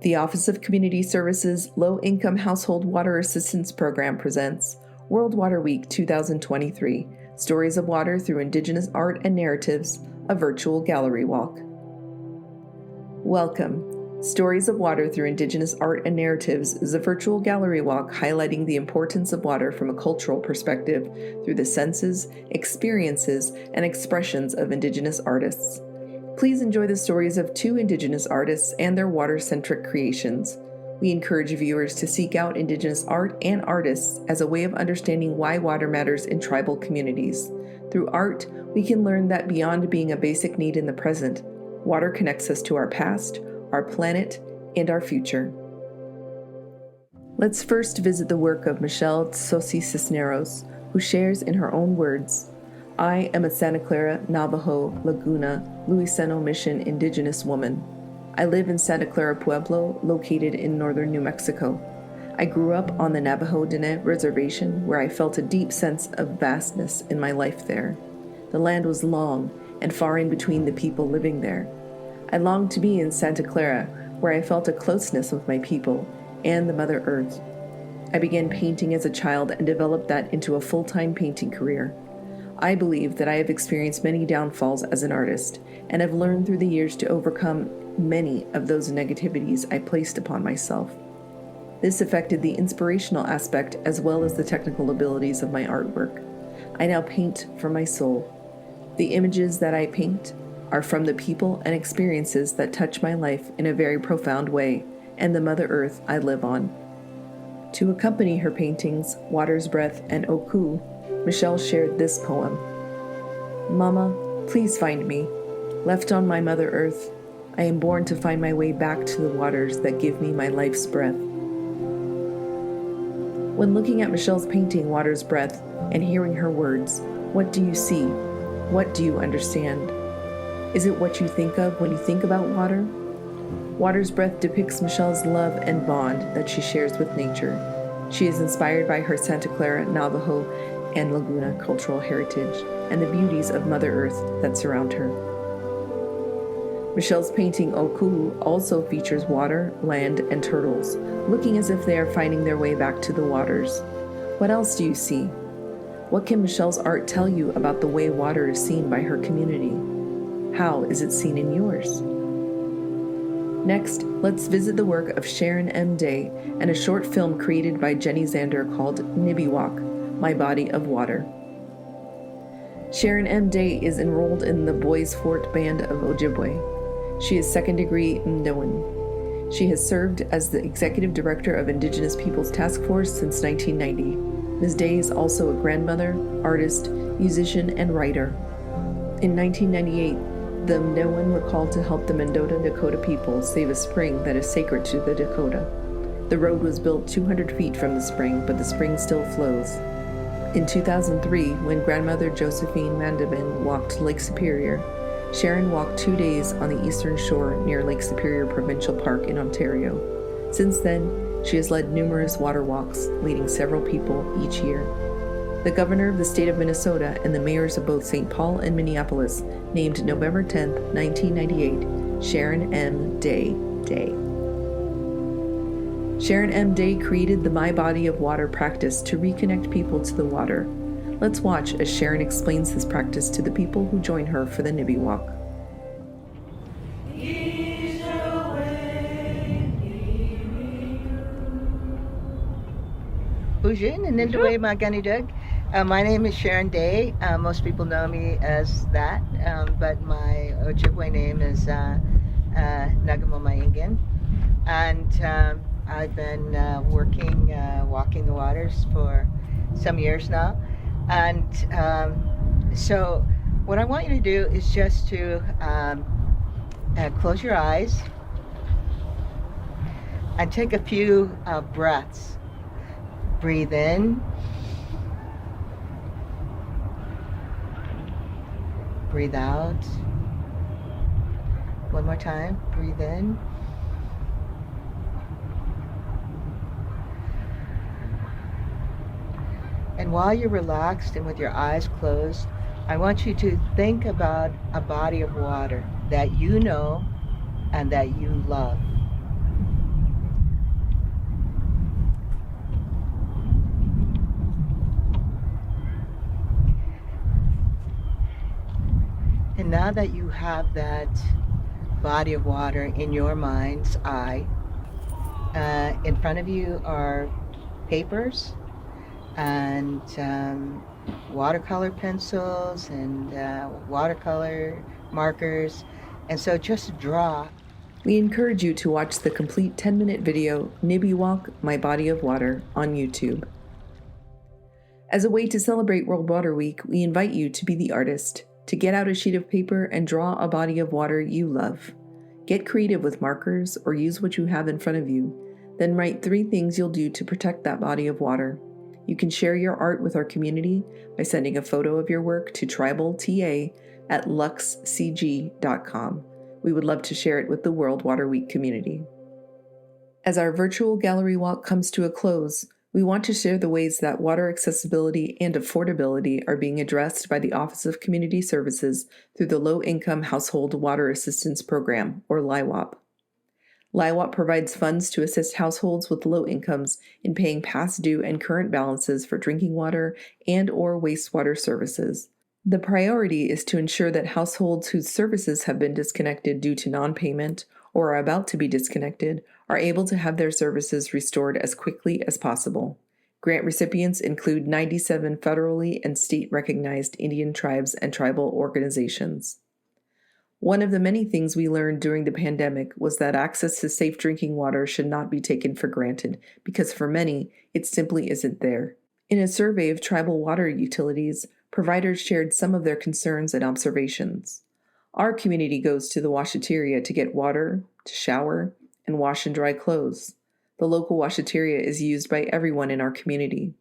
The Office of Community Services Low Income Household Water Assistance Program presents World Water Week 2023, Stories of Water Through Indigenous Art and Narratives, a virtual gallery walk. Welcome. Stories of Water Through Indigenous Art and Narratives is a virtual gallery walk highlighting the importance of water from a cultural perspective through the senses, experiences, and expressions of Indigenous artists. Please enjoy the stories of two Indigenous artists and their water-centric creations. We encourage viewers to seek out Indigenous art and artists as a way of understanding why water matters in tribal communities. Through art, we can learn that beyond being a basic need in the present, water connects us to our past, our planet, and our future. Let's first visit the work of Michelle Tsosi Cisneros, who shares in her own words, "I am a Santa Clara, Navajo, Laguna, Luiseno Mission Indigenous woman. I live in Santa Clara Pueblo, located in northern New Mexico. I grew up on the Navajo Diné Reservation, where I felt a deep sense of vastness in my life there. The land was long and far in between the people living there. I longed to be in Santa Clara, where I felt a closeness with my people and the Mother Earth. I began painting as a child and developed that into a full-time painting career. I believe that I have experienced many downfalls as an artist and have learned through the years to overcome many of those negativities I placed upon myself. This affected the inspirational aspect as well as the technical abilities of my artwork. I now paint from my soul. The images that I paint are from the people and experiences that touch my life in a very profound way and the Mother Earth I live on." To accompany her paintings, Water's Breath and Oku, Michelle shared this poem. "Mama, please find me. Left on my Mother Earth, I am born to find my way back to the waters that give me my life's breath." When looking at Michelle's painting, Water's Breath, and hearing her words, what do you see? What do you understand? Is it what you think of when you think about water? Water's Breath depicts Michelle's love and bond that she shares with nature. She is inspired by her Santa Clara, Navajo, and Laguna cultural heritage and the beauties of Mother Earth that surround her. Michelle's painting Oku also features water, land, and turtles, looking as if they are finding their way back to the waters. What else do you see? What can Michelle's art tell you about the way water is seen by her community? How is it seen in yours? Next, let's visit the work of Sharon M. Day and a short film created by Jenny Zander called Nibiwak, My Body of Water. Sharon M. Day is enrolled in the Boys Fort Band of Ojibwe. She is second degree Mdewan. She has served as the Executive Director of Indigenous Peoples Task Force since 1990. Ms. Day is also a grandmother, artist, musician, and writer. In 1998, the Mdewan were called to help the Mendota Dakota people save a spring that is sacred to the Dakota. The road was built 200 feet from the spring, but the spring still flows. In 2003, when grandmother Josephine Mandevin walked Lake Superior, Sharon walked 2 days on the eastern shore near Lake Superior Provincial Park in Ontario. Since then, she has led numerous water walks, leading several people each year. The governor of the state of Minnesota and the mayors of both St. Paul and Minneapolis named November 10, 1998, Sharon M. Day Day. Sharon M. Day created the My Body of Water practice to reconnect people to the water. Let's watch as Sharon explains this practice to the people who join her for the Nibi Walk. Ujin and Nindaway Maganidug. My name is Sharon Day. Most people know me as that, but my Ojibwe name is Nagamo Maingan. And I've been walking the waters for some years now. And so what I want you to do is just to close your eyes and take a few breaths. Breathe in. Breathe out. One more time. Breathe in. And while you're relaxed and with your eyes closed, I want you to think about a body of water that you know and that you love. now that you have that body of water in your mind's eye, in front of you are papers and watercolor pencils and watercolor markers. And so just draw. We encourage you to watch the complete 10-minute video, Nibby Walk, My Body of Water, on YouTube. As a way to celebrate World Water Week, we invite you to be the artist, to get out a sheet of paper and draw a body of water you love. Get creative with markers or use what you have in front of you. Then write 3 things you'll do to protect that body of water. You can share your art with our community by sending a photo of your work to tribalta@luxcg.com. We would love to share it with the World Water Week community. As our virtual gallery walk comes to a close, we want to share the ways that water accessibility and affordability are being addressed by the Office of Community Services through the Low Income Household Water Assistance Program, or LIWAP. LIWAP provides funds to assist households with low incomes in paying past due and current balances for drinking water and/or wastewater services. The priority is to ensure that households whose services have been disconnected due to non-payment or are about to be disconnected are able to have their services restored as quickly as possible. Grant recipients include 97 federally and state-recognized Indian tribes and tribal organizations. One of the many things we learned during the pandemic was that access to safe drinking water should not be taken for granted, because for many, it simply isn't there. In a survey of tribal water utilities, providers shared some of their concerns and observations. Our community goes to the washateria to get water, to shower, and wash and dry clothes. The local washateria is used by everyone in our community.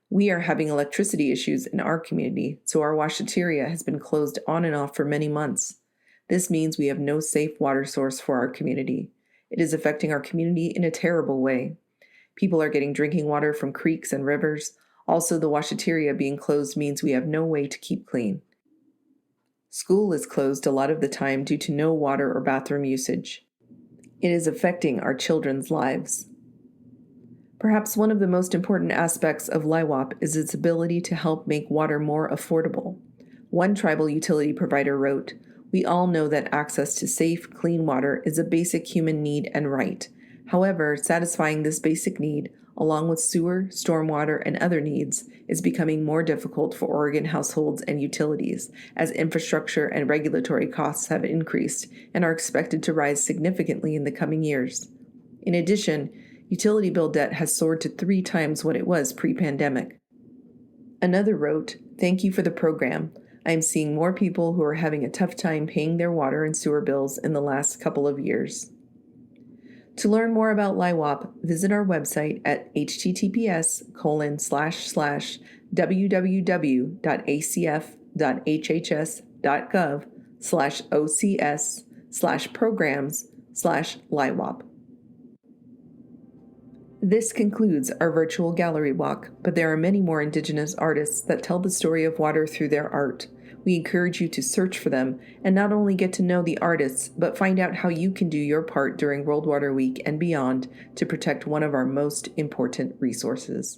We are having electricity issues in our community, so our washateria has been closed on and off for many months. This means we have no safe water source for our community. It is affecting our community in a terrible way. People are getting drinking water from creeks and rivers. Also, the washateria being closed means we have no way to keep clean. School is closed a lot of the time due to no water or bathroom usage. It is affecting our children's lives. Perhaps one of the most important aspects of LIWAP is its ability to help make water more affordable. One tribal utility provider wrote, "We all know that access to safe, clean water is a basic human need and right. However, satisfying this basic need, along with sewer, stormwater, and other needs, is becoming more difficult for Oregon households and utilities, as infrastructure and regulatory costs have increased and are expected to rise significantly in the coming years. In addition, utility bill debt has soared to 3 times what it was pre-pandemic." Another wrote, "Thank you for the program. I am seeing more people who are having a tough time paying their water and sewer bills in the last couple of years." To learn more about LIWAP, visit our website at https://www.acf.hhs.gov/ocs/programs/LIWAP. This concludes our virtual gallery walk, but there are many more Indigenous artists that tell the story of water through their art. We encourage you to search for them and not only get to know the artists, but find out how you can do your part during World Water Week and beyond to protect one of our most important resources.